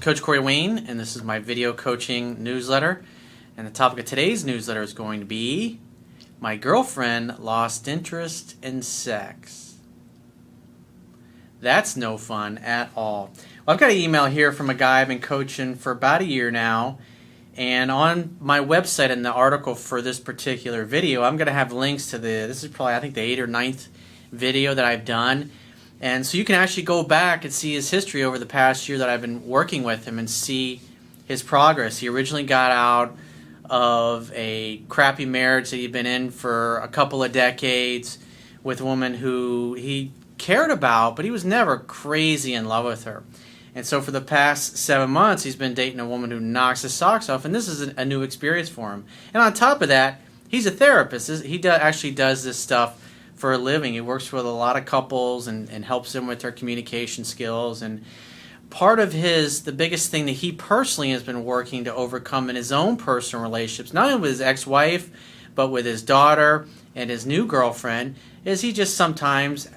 Coach Corey Wayne, and this is my video coaching newsletter. And the topic of today's newsletter is going to be, my girlfriend lost interest in sex. That's no fun at all. Well, I've got an email here from a guy I've been coaching for about a year now. And on my website in the article for this particular video, I'm going to have links to this is probably, I think, the 8th or 9th video that I've done. And so you can actually go back and see his history over the past year that I've been working with him and see his progress. He originally got out of a crappy marriage that he'd been in for a couple of decades with a woman who he cared about, but he was never crazy in love with her. And so for the past 7 months, he's been dating a woman who knocks his socks off, and this is a new experience for him. And on top of that, he's a therapist. He actually does this stuff for a living. He works with a lot of couples and helps them with their communication skills. And part of the biggest thing that he personally has been working to overcome in his own personal relationships, not only with his ex-wife, but with his daughter and his new girlfriend, is he just sometimes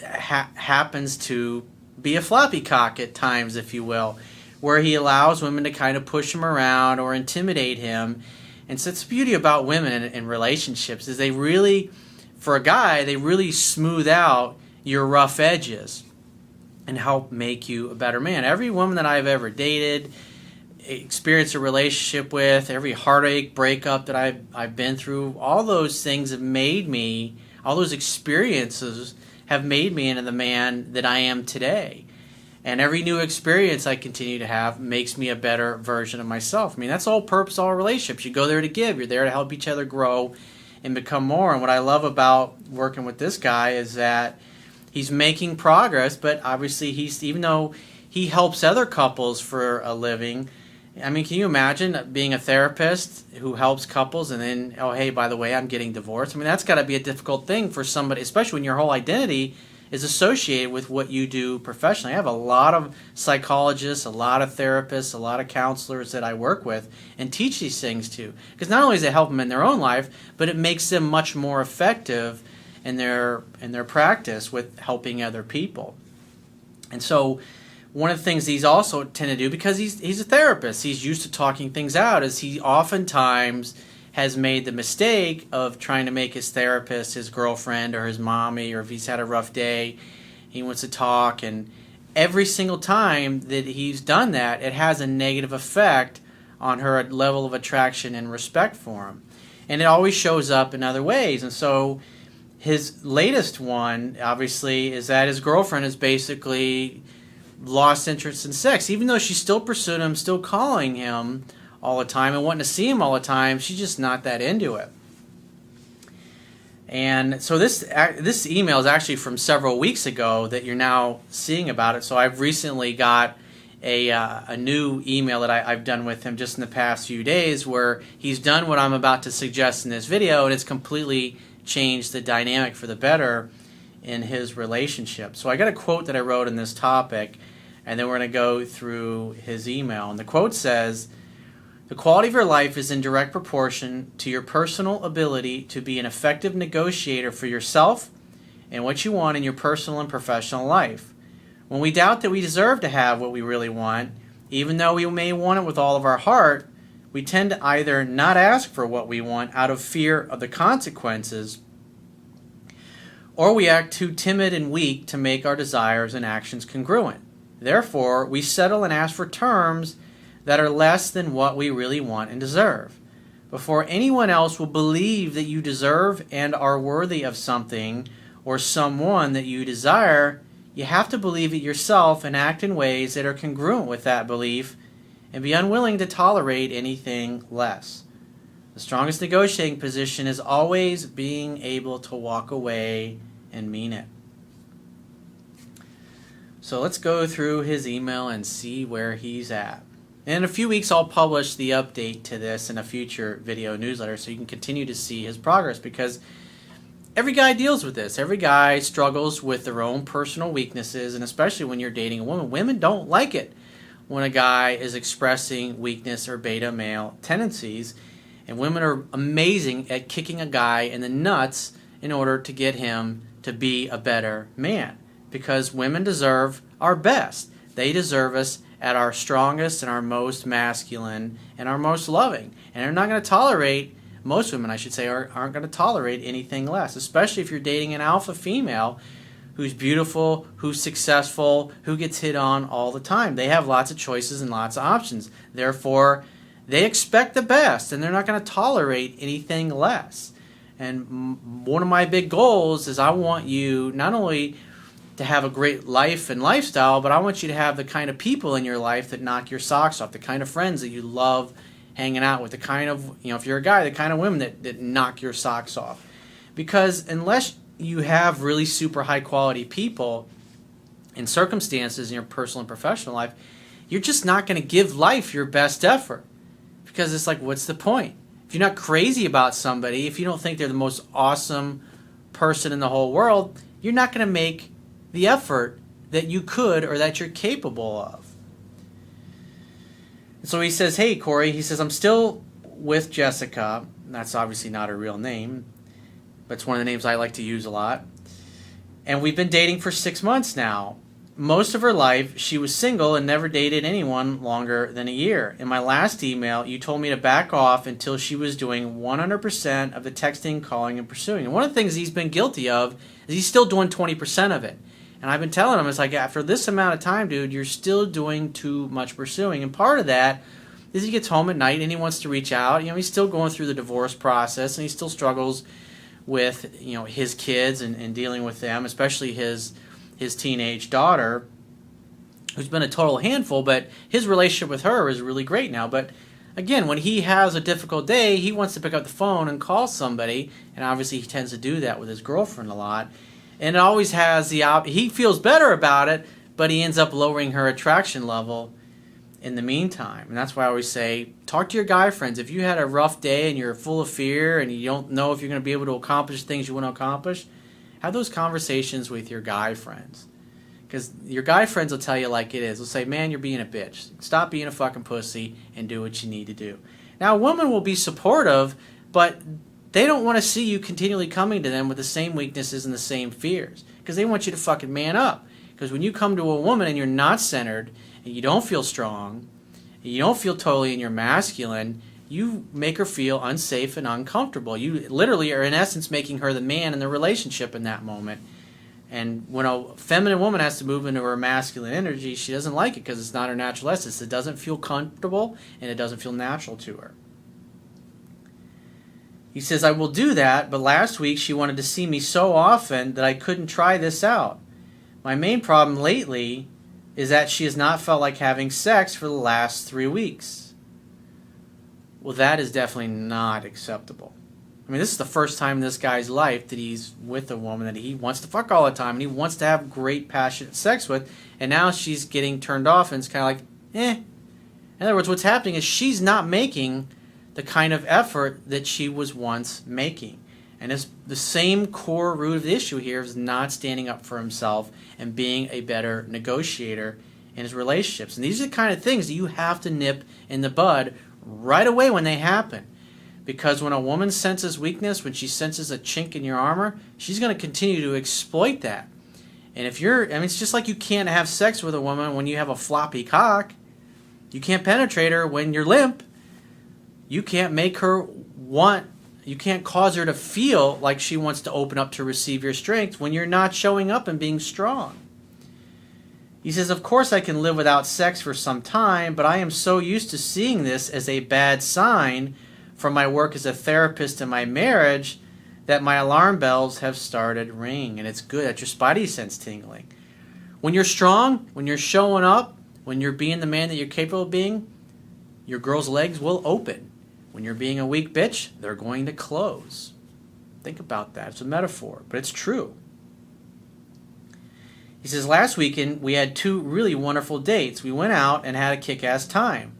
happens to be a floppy cock at times, if you will, where he allows women to kind of push him around or intimidate him. And so it's the beauty about women in relationships is they really, for a guy, they really smooth out your rough edges and help make you a better man. Every woman that I've ever dated, experienced a relationship with, every heartache, breakup that I've been through, all those things have made me, all those experiences have made me into the man that I am today. And every new experience I continue to have makes me a better version of myself. I mean, that's the whole purpose of all relationships. You go there to give. You're there to help each other grow and become more. And what I love about working with this guy is that he's making progress, but obviously even though he helps other couples for a living, I mean, can you imagine being a therapist who helps couples and then, oh, hey, by the way, I'm getting divorced? I mean, that's got to be a difficult thing for somebody, especially when your whole identity is associated with what you do professionally. I have a lot of psychologists, a lot of therapists, a lot of counselors that I work with and teach these things to. Because not only does it help them in their own life, but it makes them much more effective in their practice with helping other people. And so one of the things he's also tend to do, because he's a therapist, he's used to talking things out, is he oftentimes has made the mistake of trying to make his therapist his girlfriend or his mommy, or if he's had a rough day, he wants to talk. And every single time that he's done that, it has a negative effect on her level of attraction and respect for him. And it always shows up in other ways. And so his latest one, obviously, is that his girlfriend is basically lost interest in sex. Even though she's still pursuing him, still calling him all the time and wanting to see him all the time, she's just not that into it. And so this email is actually from several weeks ago that you're now seeing about it. So I've recently got a new email that I've done with him just in the past few days where he's done what I'm about to suggest in this video, and it's completely changed the dynamic for the better in his relationship. So I got a quote that I wrote in this topic, and then we're going to go through his email. And the quote says, "The quality of your life is in direct proportion to your personal ability to be an effective negotiator for yourself and what you want in your personal and professional life. When we doubt that we deserve to have what we really want, even though we may want it with all of our heart, we tend to either not ask for what we want out of fear of the consequences, or we act too timid and weak to make our desires and actions congruent. Therefore, we settle and ask for terms that are less than what we really want and deserve. Before anyone else will believe that you deserve and are worthy of something or someone that you desire, you have to believe it yourself and act in ways that are congruent with that belief and be unwilling to tolerate anything less. The strongest negotiating position is always being able to walk away and mean it." So let's go through his email and see where he's at. And in a few weeks, I'll publish the update to this in a future video newsletter so you can continue to see his progress, because every guy deals with this. Every guy struggles with their own personal weaknesses, and especially when you're dating a woman. Women don't like it when a guy is expressing weakness or beta male tendencies, and women are amazing at kicking a guy in the nuts in order to get him to be a better man, because women deserve our best. They deserve us at our strongest and our most masculine and our most loving. And they're not going to tolerate, most women I should say, aren't going to tolerate anything less, especially if you're dating an alpha female who's beautiful, who's successful, who gets hit on all the time. They have lots of choices and lots of options. Therefore, they expect the best, and they're not going to tolerate anything less. And one of my big goals is I want you not only to have a great life and lifestyle, but I want you to have the kind of people in your life that knock your socks off, the kind of friends that you love hanging out with, the kind of, if you're a guy, the kind of women that knock your socks off. Because unless you have really super high quality people and circumstances in your personal and professional life, you're just not going to give life your best effort. Because it's like, what's the point? If you're not crazy about somebody, if you don't think they're the most awesome person in the whole world, you're not going to make the effort that you could or that you're capable of. And so he says, hey, Corey, he says, I'm still with Jessica. That's obviously not her real name, but it's one of the names I like to use a lot. And we've been dating for 6 months now. Most of her life, she was single and never dated anyone longer than a year. In my last email, you told me to back off until she was doing 100% of the texting, calling, and pursuing. And one of the things he's been guilty of is he's still doing 20% of it. And I've been telling him, it's like, after this amount of time, dude, you're still doing too much pursuing. And part of that is he gets home at night and he wants to reach out. He's still going through the divorce process, and he still struggles with, his kids and dealing with them, especially his teenage daughter, who's been a total handful, but his relationship with her is really great now. But again, when he has a difficult day, he wants to pick up the phone and call somebody, and obviously he tends to do that with his girlfriend a lot. And it always has he feels better about it, but he ends up lowering her attraction level in the meantime. And that's why I always say, talk to your guy friends. If you had a rough day and you're full of fear and you don't know if you're going to be able to accomplish things you want to accomplish, have those conversations with your guy friends. Because your guy friends will tell you like it is. They'll say, man, you're being a bitch. Stop being a fucking pussy and do what you need to do. Now, a woman will be supportive, but they don't want to see you continually coming to them with the same weaknesses and the same fears. Because they want you to fucking man up. Because when you come to a woman and you're not centered, and you don't feel strong, and you don't feel totally in your masculine, you make her feel unsafe and uncomfortable. You literally are, in essence, making her the man in the relationship in that moment. And when a feminine woman has to move into her masculine energy, she doesn't like it because it's not her natural essence. It doesn't feel comfortable, and it doesn't feel natural to her. He says, I will do that, but last week she wanted to see me so often that I couldn't try this out. My main problem lately is that she has not felt like having sex for the last 3 weeks. Well, that is definitely not acceptable. I mean, this is the first time in this guy's life that he's with a woman that he wants to fuck all the time and he wants to have great, passionate sex with, and now she's getting turned off and it's kind of like, eh. In other words, what's happening is she's not making the kind of effort that she was once making. And it's the same core root of the issue here is not standing up for himself and being a better negotiator in his relationships. And these are the kind of things that you have to nip in the bud right away when they happen. Because when a woman senses weakness, when she senses a chink in your armor, she's going to continue to exploit that. And if it's just like you can't have sex with a woman when you have a floppy cock. You can't penetrate her when you're limp. You can't make her you can't cause her to feel like she wants to open up to receive your strength when you're not showing up and being strong. He says, of course I can live without sex for some time, but I am so used to seeing this as a bad sign from my work as a therapist in my marriage that my alarm bells have started ringing. And it's good. That's your spidey sense tingling. When you're strong, when you're showing up, when you're being the man that you're capable of being, your girl's legs will open. When you're being a weak bitch, they're going to close. Think about that. It's a metaphor, but it's true. He says, last weekend we had 2 really wonderful dates. We went out and had a kick-ass time.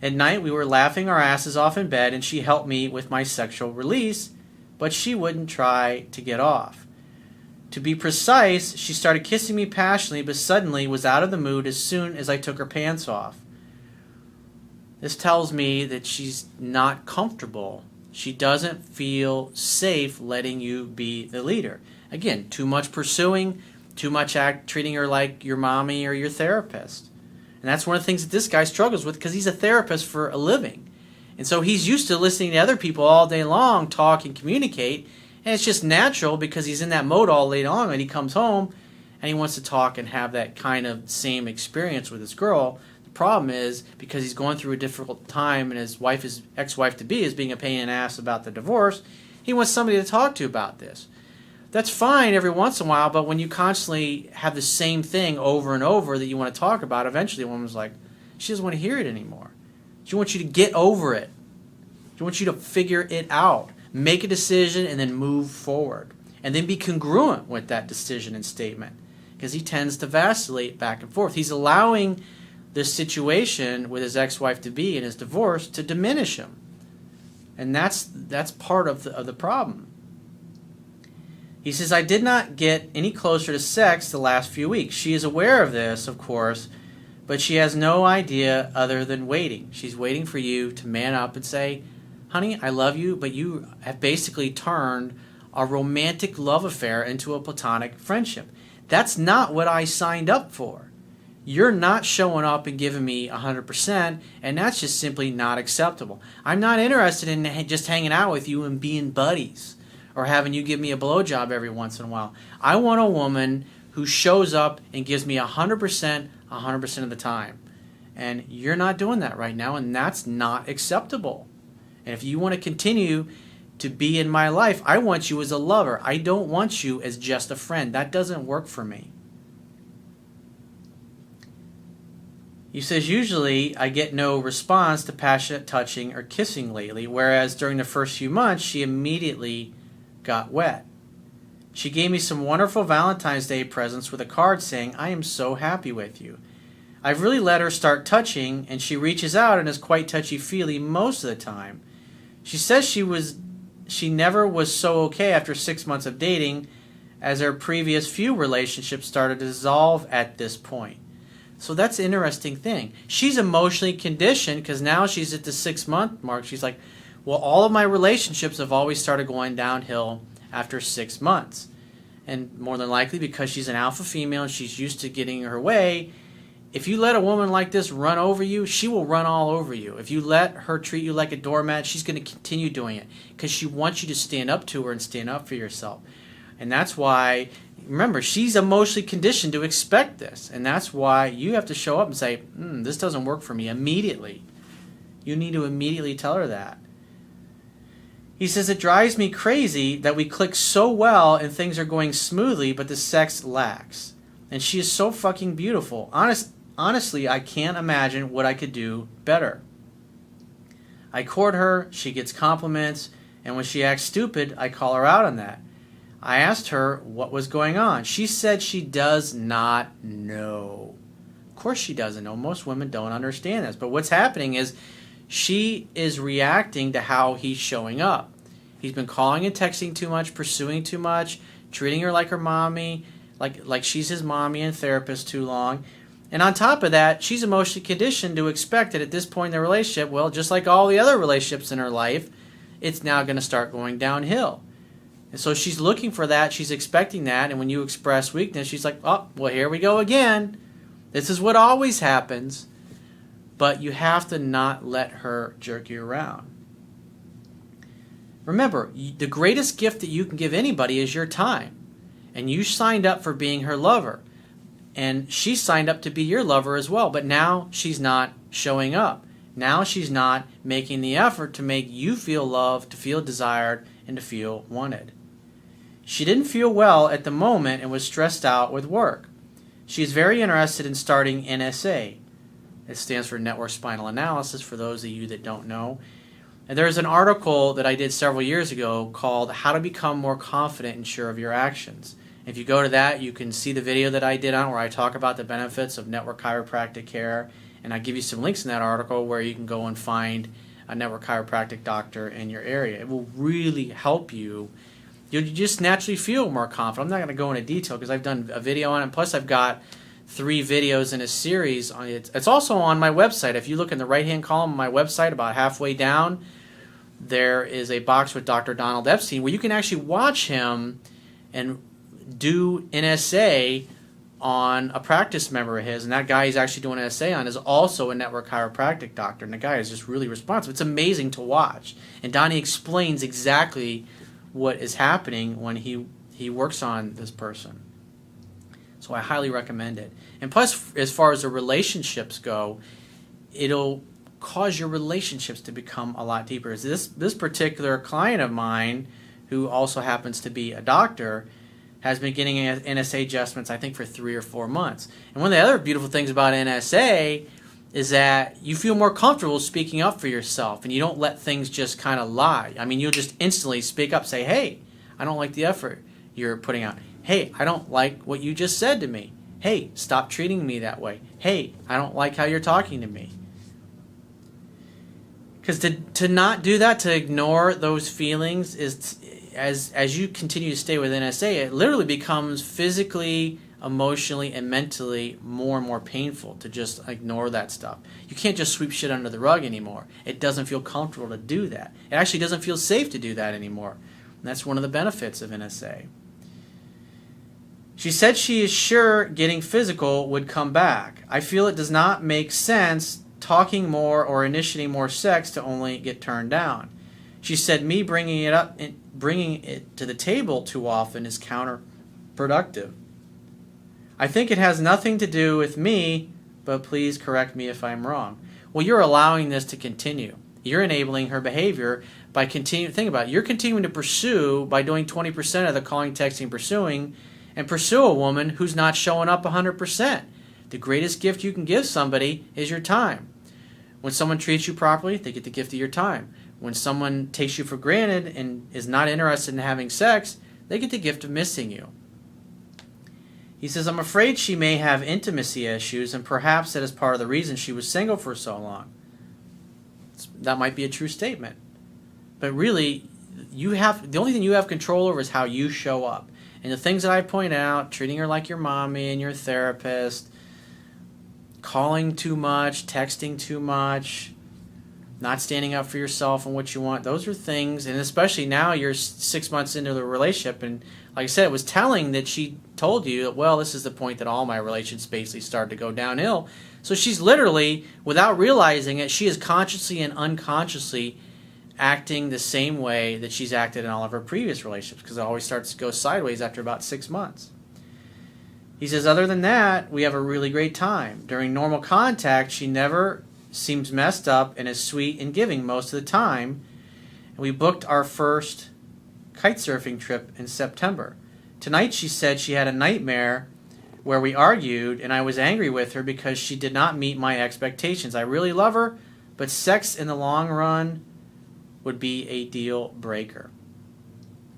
At night we were laughing our asses off in bed and she helped me with my sexual release, but she wouldn't try to get off. To be precise, she started kissing me passionately, but suddenly was out of the mood as soon as I took her pants off. This tells me that she's not comfortable. She doesn't feel safe letting you be the leader. Again, too much pursuing, too much treating her like your mommy or your therapist. And that's one of the things that this guy struggles with because he's a therapist for a living. And so he's used to listening to other people all day long talk and communicate. And it's just natural because he's in that mode all day long, and he comes home and he wants to talk and have that kind of same experience with his girl. The problem is because he's going through a difficult time and his ex-wife to be is being a pain in the ass about the divorce, he wants somebody to talk to about this. That's fine every once in a while, but when you constantly have the same thing over and over that you want to talk about, eventually a woman's like, she doesn't want to hear it anymore. She wants you to get over it. She wants you to figure it out. Make a decision and then move forward. And then be congruent with that decision and statement. Because he tends to vacillate back and forth. He's allowing this situation with his ex-wife-to-be and his divorce to diminish him. And that's part of the problem. He says, I did not get any closer to sex the last few weeks. She is aware of this, of course, but she has no idea other than waiting. She's waiting for you to man up and say, honey, I love you, but you have basically turned a romantic love affair into a platonic friendship. That's not what I signed up for. You're not showing up and giving me 100%, and that's just simply not acceptable. I'm not interested in just hanging out with you and being buddies or having you give me a blowjob every once in a while. I want a woman who shows up and gives me 100% of the time. And you're not doing that right now, and that's not acceptable. And if you want to continue to be in my life, I want you as a lover. I don't want you as just a friend. That doesn't work for me. He says, usually I get no response to passionate touching or kissing lately, whereas during the first few months, she immediately got wet. She gave me some wonderful Valentine's Day presents with a card saying, I am so happy with you. I've really let her start touching, and she reaches out and is quite touchy-feely most of the time. She says she never was so okay after 6 months of dating, as her previous few relationships started to dissolve at this point. So that's an interesting thing. She's emotionally conditioned because now she's at the 6-month mark. She's like, well, all of my relationships have always started going downhill after 6 months. And more than likely because she's an alpha female and she's used to getting her way, if you let a woman like this run over you, she will run all over you. If you let her treat you like a doormat, she's going to continue doing it because she wants you to stand up to her and stand up for yourself. And that's why, remember, she's emotionally conditioned to expect this. And that's why you have to show up and say, this doesn't work for me immediately. You need to immediately tell her that. He says, it drives me crazy that we click so well and things are going smoothly, but the sex lacks. And she is so fucking beautiful. Honestly, I can't imagine what I could do better. I court her, she gets compliments, and when she acts stupid, I call her out on that. I asked her what was going on. She said she does not know. Of course she doesn't know. Most women don't understand this. But what's happening is she is reacting to how he's showing up. He's been calling and texting too much, pursuing too much, treating her like her mommy, like she's his mommy and therapist too long. And on top of that, she's emotionally conditioned to expect that at this point in the relationship, well, just like all the other relationships in her life, it's now going to start going downhill. And so she's looking for that. She's expecting that. And when you express weakness, she's like, oh, well, here we go again. This is what always happens. But you have to not let her jerk you around. Remember, the greatest gift that you can give anybody is your time. And you signed up for being her lover. And she signed up to be your lover as well. But now she's not showing up. Now she's not making the effort to make you feel loved, to feel desired, and to feel wanted. She didn't feel well at the moment and was stressed out with work. She is very interested in starting NSA. It stands for Network Spinal Analysis, for those of you that don't know. And there's an article that I did several years ago called How to Become More Confident and Sure of Your Actions. If you go to that, you can see the video that I did on where I talk about the benefits of network chiropractic care. And I give you some links in that article where you can go and find a network chiropractic doctor in your area. It will really help you. You'll just naturally feel more confident. I'm not going to go into detail because I've done a video on it. Plus, I've got 3 videos in a series on it. It's also on my website. If you look in the right-hand column of my website, about halfway down, there is a box with Dr. Donald Epstein where you can actually watch him and do NSA on a practice member of his, and that guy he's actually doing an essay on is also a network chiropractic doctor, and the guy is just really responsive. It's amazing to watch. And Donnie explains exactly what is happening when he works on this person. So I highly recommend it. And plus, as far as the relationships go, it'll cause your relationships to become a lot deeper. This particular client of mine, who also happens to be a doctor, has been getting NSA adjustments, I think, for 3 or 4 months. And one of the other beautiful things about NSA is that you feel more comfortable speaking up for yourself, and you don't let things just kind of lie. I mean, you'll just instantly speak up, say, hey, I don't like the effort you're putting out. Hey, I don't like what you just said to me. Hey, stop treating me that way. Hey, I don't like how you're talking to me. Because to not do that, to ignore those feelings, is as you continue to stay with NSA, it literally becomes physically, emotionally, and mentally more and more painful to just ignore that stuff. You can't just sweep shit under the rug anymore. It doesn't feel comfortable to do that. It actually doesn't feel safe to do that anymore. And that's one of the benefits of NSA. She said she is sure getting physical would come back. I feel it does not make sense talking more or initiating more sex to only get turned down. She said me bringing it to the table too often is counterproductive. I think it has nothing to do with me, but please correct me if I'm wrong. Well, you're allowing this to continue. You're enabling her behavior by continuing. Think about it. You're continuing to pursue by doing 20% of the calling, texting, pursuing, and pursue a woman who's not showing up 100%. The greatest gift you can give somebody is your time. When someone treats you properly, they get the gift of your time. When someone takes you for granted and is not interested in having sex, they get the gift of missing you. He says, I'm afraid she may have intimacy issues, and perhaps that is part of the reason she was single for so long. That might be a true statement. But really, the only thing you have control over is how you show up. And the things that I point out, treating her like your mommy and your therapist, calling too much, texting too much, not standing up for yourself and what you want, those are things, and especially now you're 6 months into the relationship, and like I said, it was telling that she told you, well, this is the point that all my relationships basically started to go downhill. So she's literally, without realizing it, she is consciously and unconsciously acting the same way that she's acted in all of her previous relationships, because it always starts to go sideways after about 6 months. He says, other than that, we have a really great time. During normal contact, she never seems messed up and is sweet and giving most of the time. And we booked our first kite surfing trip in September. Tonight she said she had a nightmare where we argued and I was angry with her because she did not meet my expectations. I really love her, but sex in the long run would be a deal breaker.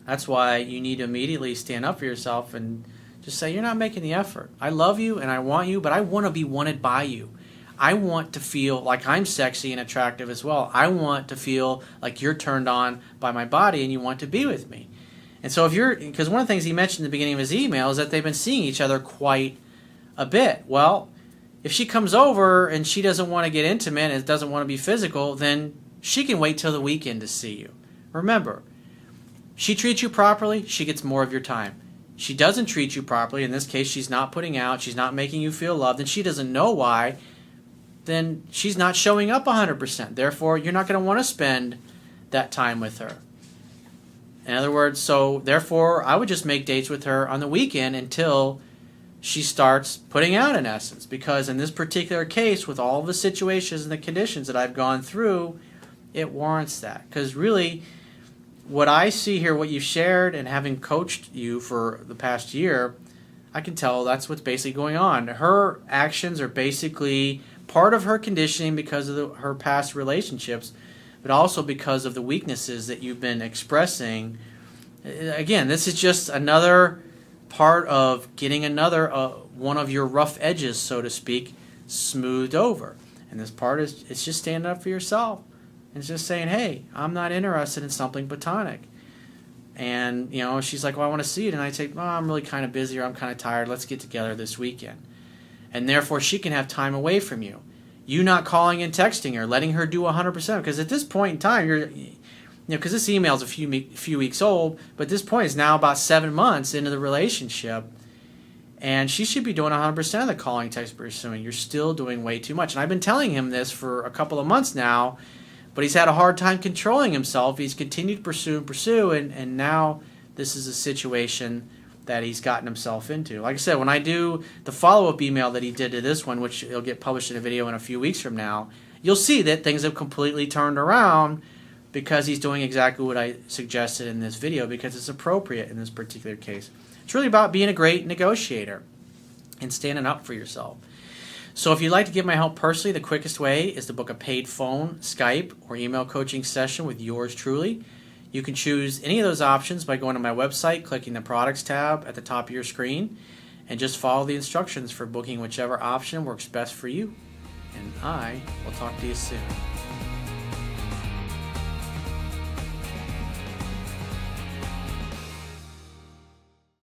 That's why you need to immediately stand up for yourself and just say, you're not making the effort. I love you and I want you, but I want to be wanted by you. I want to feel like I'm sexy and attractive as well. I want to feel like you're turned on by my body and you want to be with me. And so because one of the things he mentioned at the beginning of his email is that they've been seeing each other quite a bit. Well, if she comes over and she doesn't want to get intimate and doesn't want to be physical, then she can wait till the weekend to see you. Remember, she treats you properly, she gets more of your time. She doesn't treat you properly, in this case she's not putting out, she's not making you feel loved, and she doesn't know why, then she's not showing up 100%. Therefore, you're not going to want to spend that time with her. In other words, so therefore, I would just make dates with her on the weekend until she starts putting out, in essence. Because in this particular case, with all the situations and the conditions that I've gone through, it warrants that. Because really, what I see here, what you've shared, and having coached you for the past year, I can tell that's what's basically going on. Her actions are basically part of her conditioning because of her past relationships, but also because of the weaknesses that you've been expressing. Again, this is just another part of getting another one of your rough edges, so to speak, smoothed over. And this part is, it's just standing up for yourself. It's just saying, hey, I'm not interested in something platonic. And, she's like, well, I want to see it. And I say, well, I'm really kind of busy or I'm kind of tired. Let's get together this weekend. And therefore, she can have time away from you. You not calling and texting her, letting her do 100%. Because at this point in time, because this email is a few weeks old, but this point is now about 7 months into the relationship. And she should be doing 100% of the calling, text, pursuing. You're still doing way too much. And I've been telling him this for a couple of months now, but he's had a hard time controlling himself. He's continued to pursue, and now this is a situation that he's gotten himself into. Like I said, when I do the follow-up email that he did to this one, which will get published in a video in a few weeks from now, you'll see that things have completely turned around because he's doing exactly what I suggested in this video, because it's appropriate in this particular case. It's really about being a great negotiator and standing up for yourself. So if you'd like to get my help personally, the quickest way is to book a paid phone, Skype, or email coaching session with yours truly. You can choose any of those options by going to my website, clicking the products tab at the top of your screen, and just follow the instructions for booking whichever option works best for you. And I will talk to you soon.